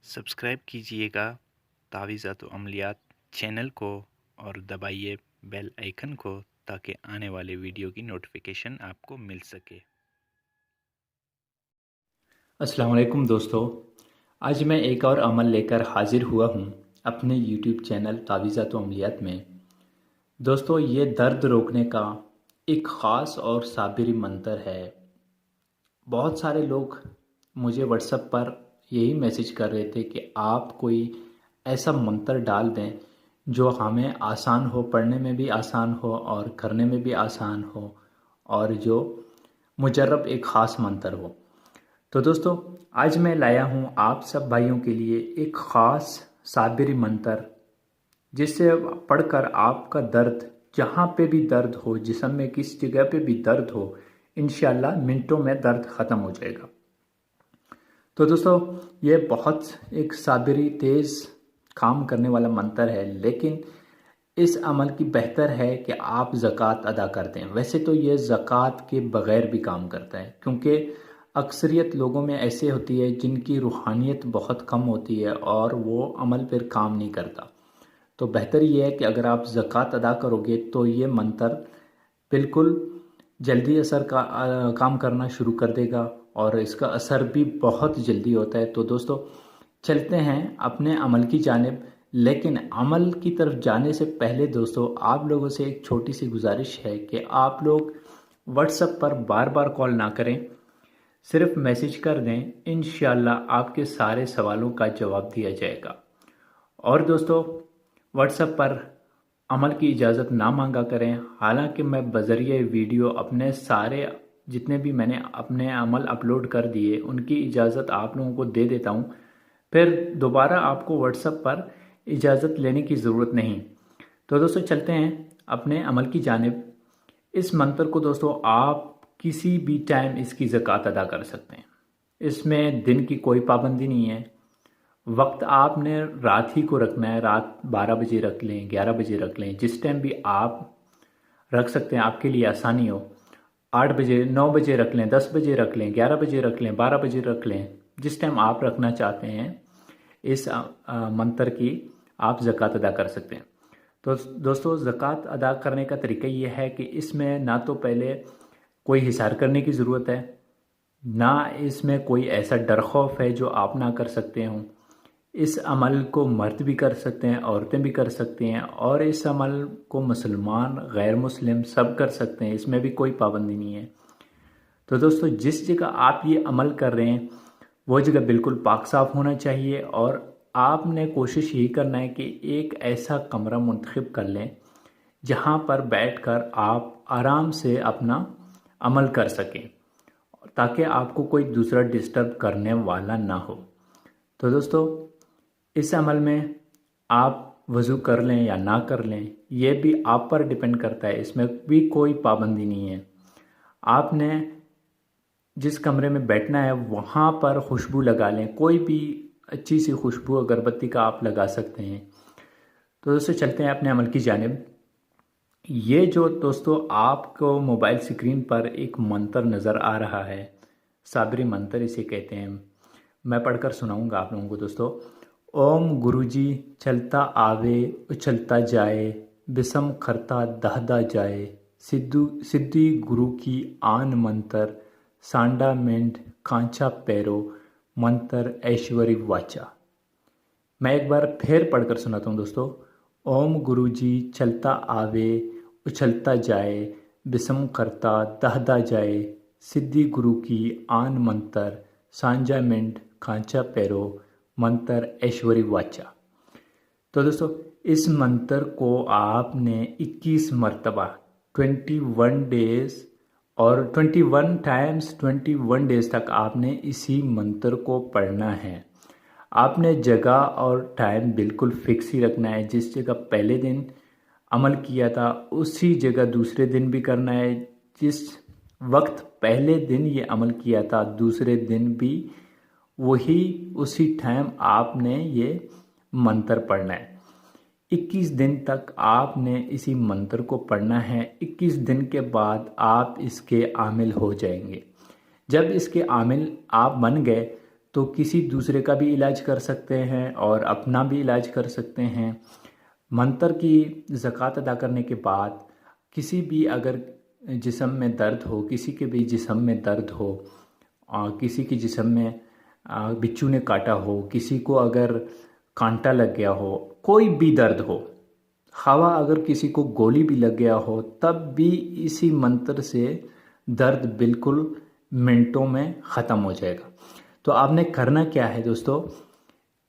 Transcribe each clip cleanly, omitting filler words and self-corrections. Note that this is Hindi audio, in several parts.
सब्सक्राइब कीजिएगा तावीज़ात व अमलियात चैनल को और दबाइए बेल आइकन को ताकि आने वाले वीडियो की नोटिफिकेशन आपको मिल सके। अस्सलाम वालेकुम दोस्तों। आज मैं एक और अमल लेकर हाजिर हुआ हूँ अपने YouTube चैनल तावीज़ात व अमलियात में। दोस्तों, ये दर्द रोकने का एक ख़ास और साबिरी मंतर है। बहुत सारे लोग मुझे व्हाट्सएप पर यही मैसेज कर रहे थे कि आप कोई ऐसा मंत्र डाल दें जो हमें आसान हो, पढ़ने में भी आसान हो और करने में भी आसान हो, और जो मुजर्रब एक ख़ास मंत्र हो। तो दोस्तों, आज मैं लाया हूँ आप सब भाइयों के लिए एक ख़ास साबिरी मंत्र, जिससे पढ़कर आपका दर्द, जहाँ पे भी दर्द हो, जिस्म में किस जगह पे भी दर्द हो, इंशाल्लाह मिनटों में दर्द ख़त्म हो जाएगा। तो दोस्तों, ये बहुत एक साबिरी तेज़ काम करने वाला मंत्र है, लेकिन इस अमल की बेहतर है कि आप ज़कात अदा कर दें। वैसे तो ये ज़कात के बग़ैर भी काम करता है, क्योंकि अक्सरियत लोगों में ऐसे होती है जिनकी रूहानियत बहुत कम होती है और वो अमल पर काम नहीं करता। तो बेहतर ये है कि अगर आप ज़कात अदा करोगे तो ये मंत्र बिल्कुल जल्दी काम करना शुरू कर देगा और इसका असर भी बहुत जल्दी होता है। तो दोस्तों, चलते हैं अपने अमल की जानिब। लेकिन अमल की तरफ जाने से पहले दोस्तों, आप लोगों से एक छोटी सी गुजारिश है कि आप लोग व्हाट्सएप पर बार बार कॉल ना करें, सिर्फ मैसेज कर दें। इंशाल्लाह आपके सारे सवालों का जवाब दिया जाएगा। और दोस्तों, व्हाट्सएप पर अमल की इजाज़त ना मांगा करें। हालांकि मैं बज़रिए वीडियो अपने सारे जितने भी मैंने अपने अमल अपलोड कर दिए उनकी इजाज़त आप लोगों को दे देता हूँ, फिर दोबारा आपको व्हाट्सएप पर इजाज़त लेने की ज़रूरत नहीं। तो दोस्तों, चलते हैं अपने अमल की जानिब। इस मंत्र को दोस्तों आप किसी भी टाइम इसकी ज़कात अदा कर सकते हैं। इसमें दिन की कोई पाबंदी नहीं है। वक्त आपने रात ही को रखना है। रात 12 बजे रख लें, 11 बजे रख लें, जिस टाइम भी आप रख सकते हैं, आपके लिए आसानी हो। 8 बजे, 9 बजे रख लें, 10 बजे रख लें, 11 बजे रख लें, 12 बजे रख लें, जिस टाइम आप रखना चाहते हैं इस मंत्र की आप ज़कात अदा कर सकते हैं। तो दोस्तों, ज़कात अदा करने का तरीका ये है कि इसमें ना तो पहले कोई हिसार करने की ज़रूरत है, ना इसमें कोई ऐसा डर खौफ है जो आप ना कर सकते हों। इस अमल को मर्द भी कर सकते हैं, औरतें भी कर सकती हैं, और इस अमल को मुसलमान, गैर मुस्लिम सब कर सकते हैं। इसमें भी कोई पाबंदी नहीं है। तो दोस्तों, जिस जगह आप ये अमल कर रहे हैं वो जगह बिल्कुल पाक साफ़ होना चाहिए, और आपने कोशिश यही करना है कि एक ऐसा कमरा मुंतखब कर लें जहाँ पर बैठकर आप आराम से अपना अमल कर सकें, ताकि आपको कोई दूसरा डिस्टर्ब करने वाला ना हो। तो दोस्तों, इस अमल में आप वज़ू कर लें या ना कर लें, ये भी आप पर डिपेंड करता है। इसमें भी कोई पाबंदी नहीं है। आपने जिस कमरे में बैठना है वहाँ पर खुशबू लगा लें, कोई भी अच्छी सी खुशबू अगरबत्ती का आप लगा सकते हैं। तो दोस्तों, चलते हैं अपने अमल की जानिब। ये जो दोस्तों आपको मोबाइल स्क्रीन पर एक मंत्र नज़र आ रहा है, साबरी मंत्र इसे कहते हैं। मैं पढ़कर सुनाऊंगा आप लोगों को दोस्तों। ओम गुरुजी चलता आवे उछलता जाए, बिसम खरता दहदा जाए, सिद्धि गुरु की आन मंत्र, सांडा मेंढ कांचा पैरो, मंत्र ऐश्वरी वाचा। मैं एक बार फिर पढ़कर सुनाता हूँ दोस्तों। ओम गुरुजी चलता आवे उछलता जाए, बिसम करता दहदा जाए, सिद्धि गुरु की आन मंत्र, सांजा मिंड खांचा पैरो, मंत्र ऐश्वरी वाचा। तो दोस्तों, इस मंत्र को आपने 21 मरतबा 21 डेज और 21 टाइम्स 21 डेज तक आपने इसी मंत्र को पढ़ना है। आपने जगह और टाइम बिल्कुल फिक्स ही रखना है। जिस जगह पहले दिन अमल किया था उसी जगह दूसरे दिन भी करना है। जिस वक्त पहले दिन ये अमल किया था दूसरे दिन भी वही उसी टाइम आपने ये मंत्र पढ़ना है। 21 दिन तक आपने इसी मंत्र को पढ़ना है। 21 दिन के बाद आप इसके आमिल हो जाएंगे। जब इसके आमिल आप बन गए तो किसी दूसरे का भी इलाज कर सकते हैं और अपना भी इलाज कर सकते हैं। मंतर की ज़कात अदा करने के बाद किसी भी अगर जिस्म में दर्द हो, किसी के भी जिस्म में दर्द हो, किसी के जिस्म में बिच्छू ने काटा हो, किसी को अगर कांटा लग गया हो, कोई भी दर्द हो, हवा अगर किसी को गोली भी लग गया हो, तब भी इसी मंत्र से दर्द बिल्कुल मिनटों में ख़त्म हो जाएगा। तो आपने करना क्या है दोस्तों,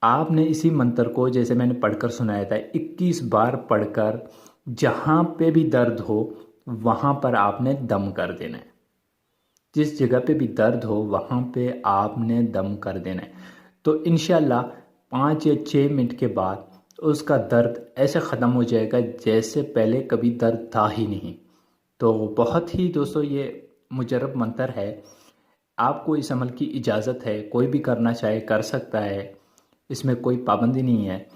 आपने इसी मंत्र को जैसे मैंने पढ़कर सुनाया था 21 बार पढ़कर जहाँ पे भी दर्द हो वहाँ पर आपने दम कर देना है। जिस जगह पे भी दर्द हो वहाँ पे आपने दम कर देना है। तो इंशाल्लाह 5 या 6 मिनट के बाद उसका दर्द ऐसे ख़त्म हो जाएगा जैसे पहले कभी दर्द था ही नहीं। तो बहुत ही दोस्तों ये मुजर्रब मंत्र है, आपको इस अमल की इजाज़त है, कोई भी करना चाहे कर सकता है, इसमें कोई पाबंदी नहीं है।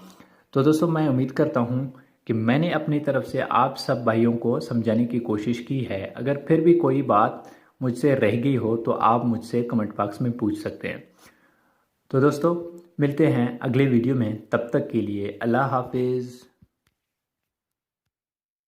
तो दोस्तों मैं उम्मीद करता हूँ कि मैंने अपनी तरफ से आप सब भाइयों को समझाने की कोशिश की है। अगर फिर भी कोई बात मुझसे रह गई हो तो आप मुझसे कमेंट बॉक्स में पूछ सकते हैं। तो दोस्तों मिलते हैं अगले वीडियो में, तब तक के लिए अल्लाह हाफिज़।